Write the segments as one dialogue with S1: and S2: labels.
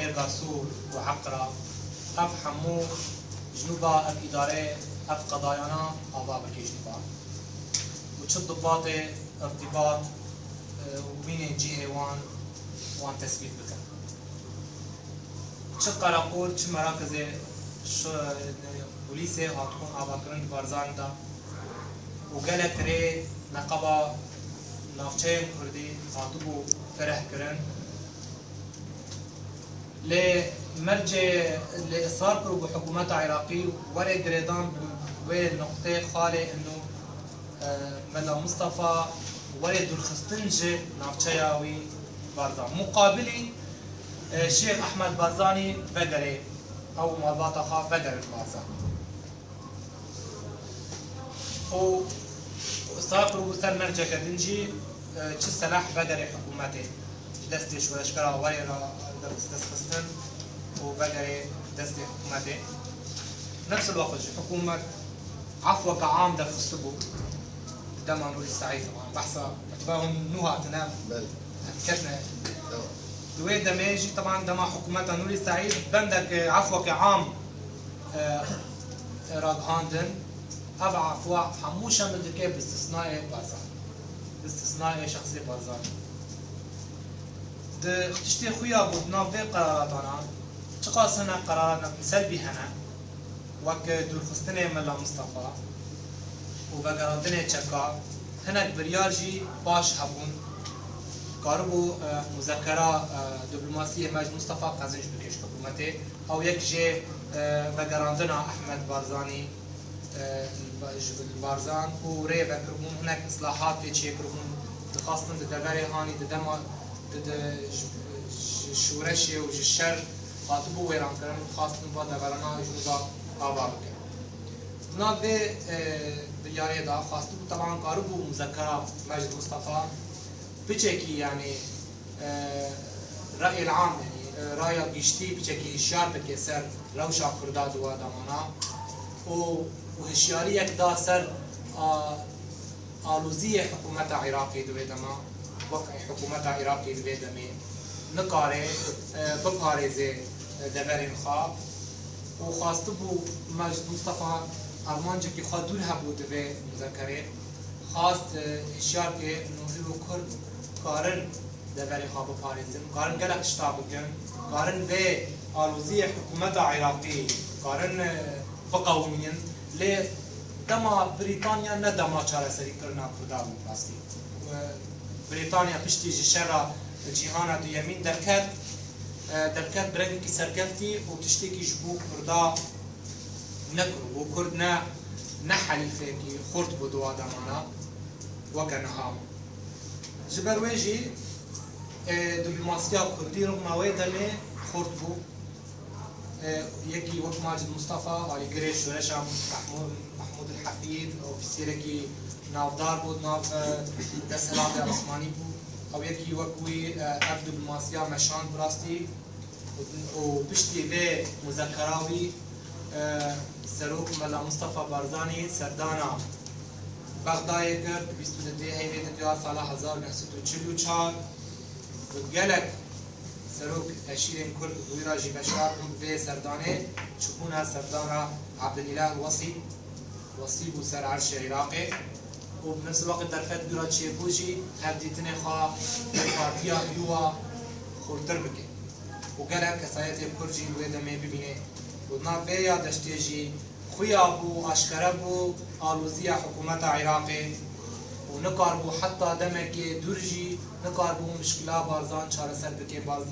S1: ميرغا سور وعقرة أف حمو جنوبا أف إدارة أف قضايانا أبا بكي جنوبا وشد ضباط ارتباط وبين جهة وان تثبيت بك شد قراقول شد مراكز بوليسي هاتكون أبا كرن بارزان دا وقالت ري نقبا نافچه كردي هاتبو فرح كرن لمرجع لإصرار كرو بحكومة عراقي وري قريدان بالنقطة خالي إنه ملا مصطفى وري درخستنجي نافچياوي بارزان مقابلي الشيخ أحمد بارزاني بقري أو مالباطا خاف بقري بارزان وإصرار كرو بسر مرجع كدنجي چه سلاح بقري حكومته دستش ولشكرا وري دست خستن وبقري دست حكومته نفس الوقت حكومة عفو كعام در خستبو دم نور السعيد طبعا بحثا اتباهم نوها تنام كتنا دوي دماجي طبعا دما حكومة نور السعيد بندك عفو كعام راد هاندن ابع عفو حموشة من دكي باستثناء بارزان باستثناء شخصي بارزان تشتي خويا بودنا في قراراتنا تقاس هنا قراراتنا سلبي هنا وك دور خستني ملا مصطفى وبقراتنا تشكا هنا بريارجي باش هبون قاربو مذكرة دبلوماسية مج مصطفى قزنج بكيش حكومته او يك جي بقراتنا احمد بارزاني البارزان وري بكربون هناك اصلاحات بيتشي يكربون خاصة دغاري هاني دما شورشي وجشر خاطبو ويران كرن خاصة بعد غلنا جنوبا آباد كرن. نافي دياري دا خاصة طبعا قاربو مذكرة مجد مصطفى بيجي يعني رأي العام يعني رأي بيشتي بيجي الشعر بكسر روشة كرداد ودمانا وهشيارية كدا سر آلوزية حكومة عراقي دوي دما وقع حكومة عراقي دوي دمي نقاري بباريزي دبرين خواب وخاصتبو مجد مصطفى أرمانجا كي خادور هبو دوي مذكرة خاصت هشيار كي انو هلو كرد قارن دبرين خواب بباريزن قارن قلق اشتابكن قارن بي آلوزية حكومة عراقي قارن بقومين لي دما بريطانيا ندما چاره سری کرنا کردا بو راستی بريطانيا پشتی جشرا جهانا دو يمين دركت برنگی سرکفتی و تشتی کی جبو کردا نکرو و کردنا نحلیفه کی خورد بودو آدمانا وکنها جبرویجی دبلوماسیا کردی رغم ویدمه خورد بو يجي وقت ماجد مصطفى علي قريش ورشا محمود الحفيد او في سيركي ناف دار بود ناف دس هلال عثماني بو او يجي وقوي ابدو بالماسيا مشان براستي وبشتي به مذكراوي سروك ملا مصطفى بارزاني سردانا بغداد كرد بيستودي هي بيت سال 1944 وقالك سروك أشيرين كل ويراجي بشار في سردانه شكونها سردانة عبد الإله وصي بوسر عرش عراقي وبنفس الوقت درفت قرات شيبوجي هديتني خا البارتيا يوا خورتر بكي وقالها كسايت الكرجي ويدمي ببينه ودنا فيا دشتيجي خويا بو أشكر بو آلوزية حكومة عراقي ونقاربو حتى دمك درجي نقاربو مشكلة بارزان شار سر بكي باز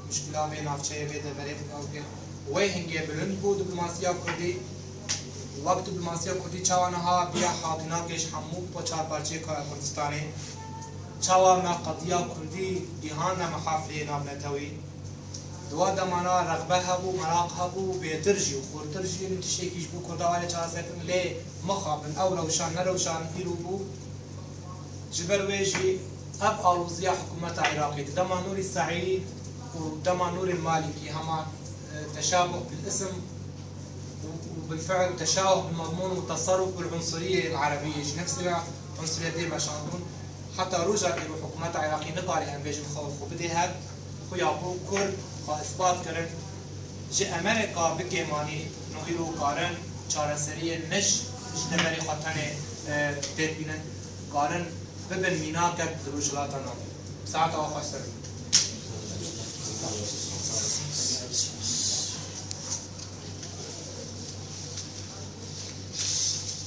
S1: مشكلة بين نافچه بيد بريد كاوكي وي هنگي بلند بو دبلوماسيا كردي وقت دبلوماسيا كردي چاوانها بيا حاضنا كيش حمو با چار پارچه كردستاني چاوانا قضية كردي ديهانا محافلة نابنتوي دوا دمانا رغبه هبو مراق هبو بيترجي وخورترجي نتشيكيش بو كردوالي چار سكن لي مخابن او روشان نروشان هيرو بو جبر ويجي أب آلوزية حكومة عراقية دما نور السعيد ودما نور المالكي هما تشابه بالاسم وبالفعل تشابه بالمضمون والتصرف بالعنصرية العربية نفس العنصرية دي مشاندون حتى رجع إلى حكومة عراقية نقاري أن بيجن خوف وبدي هاد خويا بو كرد خا اثبات کرن جه امریکا بگیمانی نهیرو کارن چارەسەری نش جدەبەری خۆتەنێ پێت بینن کارن ببن میناکەت دروژڵاتە ناو ساعتەوە خۆستەر